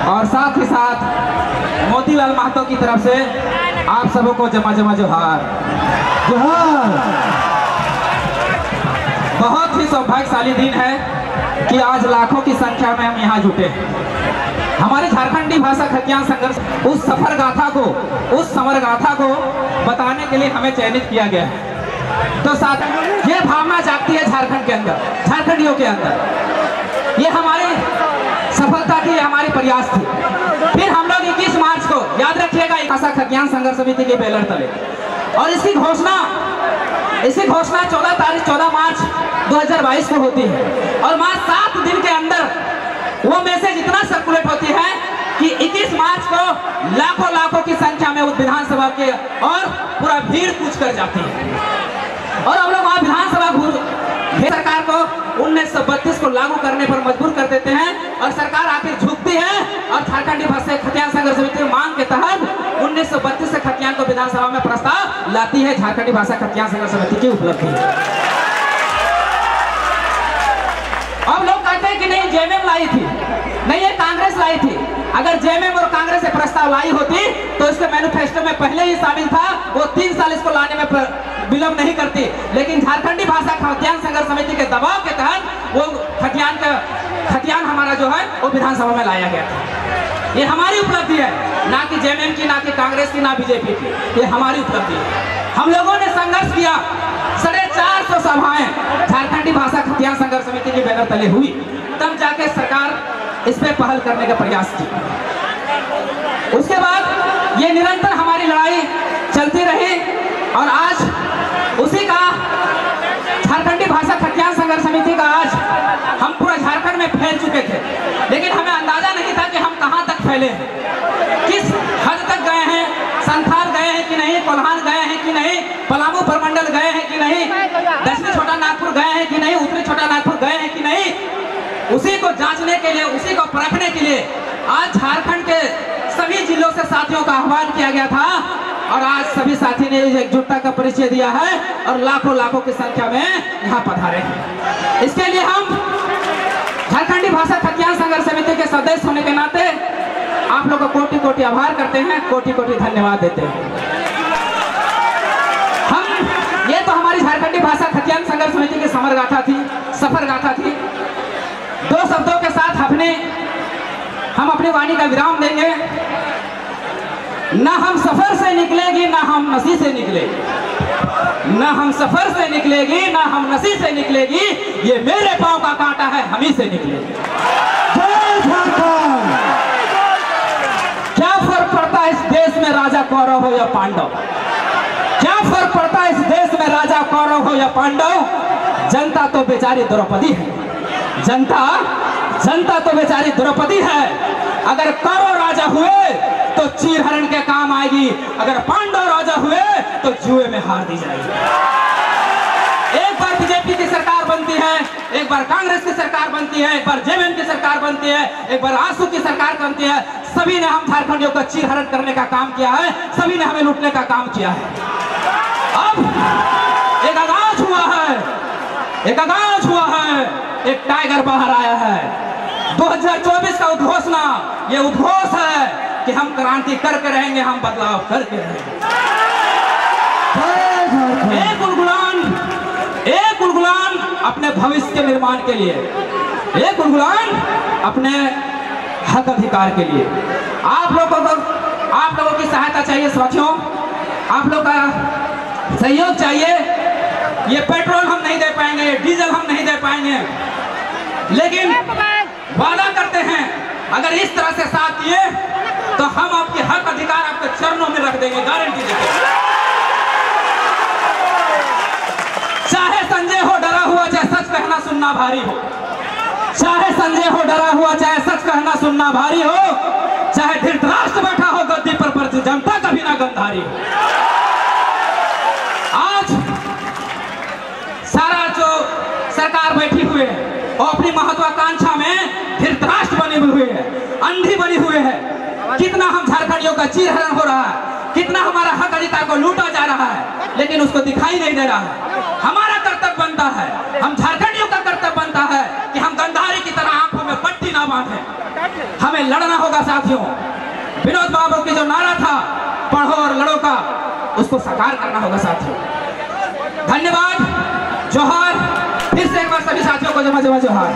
और साथ ही साथ मोतीलाल महतो की तरफ से आप सबको जमा जमा जोहार। बहुत ही सौभाग्यशाली दिन है कि आज लाखों की संख्या में हम यहाँ जुटे हैं। हमारी झारखंडी भाषा खतियान संघर्ष उस सफर गाथा को, उस समर गाथा को बताने के लिए हमें चयनित किया गया है। तो साथ ये भावना जागती है झारखंड के अंदर, झारखंडियों के अंदर। ये हमारी सफलता की, हमारी प्रयास थी। फिर हम लोग 21 मार्च को याद रखिएगा भाषा खतियान संघर्ष समिति के बैनर तले, और इसकी घोषणा 14 मार्च 2022 को होती है। और मार्च 7 दिन के अंदर वो मैसेज इतना सर्कुलेट होती है कि 21 मार्च को लाखों की संख्या में उस विधानसभा के और पूरा भीड़ कूच कर जाती है। और हम लोग वहाँ विधानसभा सरकार को 1932 को लागू करने पर मजबूर कर देते हैं, और सरकार आखिर झुकती है और झारखंडी भाषा खतियान संघर्ष समिति की मांग के तहत 1932 से खतियान को विधानसभा में प्रस्ताव लाती है। झारखंडी भाषा खतियान संघर्ष समिति की उपलब्धि है। अब लोग कहते हैं कि नहीं जेएमएम लाई थी, नहीं ये कांग्रेस लाई थी। अगर जेएमएम और कांग्रेस से प्रस्ताव लाई होती तो इसके मैनिफेस्टो में पहले ही शामिल था, वो 3 साल इसको लाने में विलंब नहीं करती। लेकिन झारखंडी भाषा खतियान संघर्ष समिति के दबाव के तहत वो खतियान हमारा जो है वो विधानसभा में लाया गया था। ये हमारी उपलब्धि है, ना कि जेएमएम की, ना कि कांग्रेस की, ना बीजेपी की। ये हमारी उपलब्धि है। हम लोगों ने संघर्ष किया, 450 सभाएं झारखंडी भाषा खतियान संघर्ष समिति के बैनर तले हुई, तब जाके सरकार इस पे पहल करने का प्रयास की। उसके बाद ये निरंतर हमारी लड़ाई चलती रही, और आज उसी का झारखंडी भाषा खतियान संघर्ष समिति का आज हम पूरा झारखंड में फैल चुके थे। लेकिन हमें अंदाजा नहीं था कि हम कहां तक फैले हैं, किस हद तक गए हैं। संथाल गए हैं कि नहीं, कोल्हान गए हैं कि नहीं, पलामू प्रमंडल गए हैं कि नहीं, दक्षिणी छोटा नागपुर गए हैं कि नहीं, उत्तरी छोटा नागपुर गए हैं कि नहीं, उसी को जांचने के लिए, उसी को परखने के लिए आज झारखंड के सभी जिलों से साथियों का आह्वान किया गया था। और आज सभी साथी ने एकजुटता का परिचय दिया है और लाखों की संख्या में यहाँ पधारे हैं। इसके लिए हम झारखंडी भाषा खतियान संघर्ष समिति के सदस्य होने के नाते आप लोग को कोटि आभार करते हैं, कोटि धन्यवाद देते हैं। हम ये तो हमारी झारखंडी भाषा खतियान संघर्ष समिति की समर गाथा थी, सफर गाथा थी। 2 शब्दों के साथ हम अपनी वाणी का विराम देंगे। न हम सफर से निकलेगी, न हम नसी से निकलेगी। न हम सफर से निकलेगी, न हम नसी से निकलेगी, ये मेरे पांव का कांटा है, हम ही से निकलेगी। जय झारखंड। क्या फर्क पड़ता है इस देश में राजा कौरव हो या पांडव? क्या फर्क पड़ता है इस देश में राजा कौरव हो या पांडव? जनता तो बेचारी द्रौपदी है, जनता तो बेचारी द्रौपदी है। अगर कौरव राजा हुए तो चीर हरण के काम आएगी, अगर पांडव राजा हुए तो जुए में हार दी जाएगी। एक बार बीजेपी की सरकार बनती है, एक बार कांग्रेस की सरकार बनती है, एक बार जेएमएम की सरकार बनती है, एक बार आंसू की सरकार बनती है। सभी ने हम झारखंडियों का चीर हरण करने का काम किया है, सभी ने हमें लूटने का काम किया है। अब एक आगाज हुआ है, एक टाइगर बाहर आया है। 2024 का उद्घोषणा, ये उद्घोष है कि हम क्रांति करके रहेंगे, हम बदलाव करके रहेंगे। एक गुलगुलान अपने भविष्य के निर्माण के लिए, एक गुलगुलान अपने हक अधिकार के लिए। आप लोगों की सहायता चाहिए साथियों, आप लोग का सहयोग चाहिए। ये पेट्रोल हम नहीं दे पाएंगे, डीजल हम नहीं दे पाएंगे, लेकिन वादा करते हैं अगर इस तरह से साथ दिए तो हम आपके हक अधिकार आपके चरणों में रख देंगे, गारंटी देते हैं। चाहे संजय हो डरा हुआ, चाहे सच कहना सुनना भारी हो, चाहे संजय हो डरा हुआ, चाहे सच कहना सुनना भारी हो, चाहे धृतराष्ट्र बैठा हो गद्दी पर जनता कभी ना गंधारी हो। आज सारा जो सरकार बैठी हुई है और अपनी महत्वाकांक्षा में धृतराष्ट्र बने हुए है, अंधी बनी हुए है। कितना हम झारखंडियों का चीर हरण हो रहा है, कितना हमारा हक अधिकार को लूटा जा रहा है, लेकिन उसको दिखाई नहीं दे रहा है। हमारा कर्तव्य बनता है, हम झारखंडियों का कर्तव्य बनता है कि हम गंधारी की तरह आंखों में पट्टी ना मुर्दाबाद है। हमें लड़ना होगा साथियों। विनोद बाबू की जो नारा था पढ़ो और लड़ो का, उसको साकार करना होगा साथियों। धन्यवाद, जोहार। फिर से एक बार सभी साथियों को जमा जमा जोहार।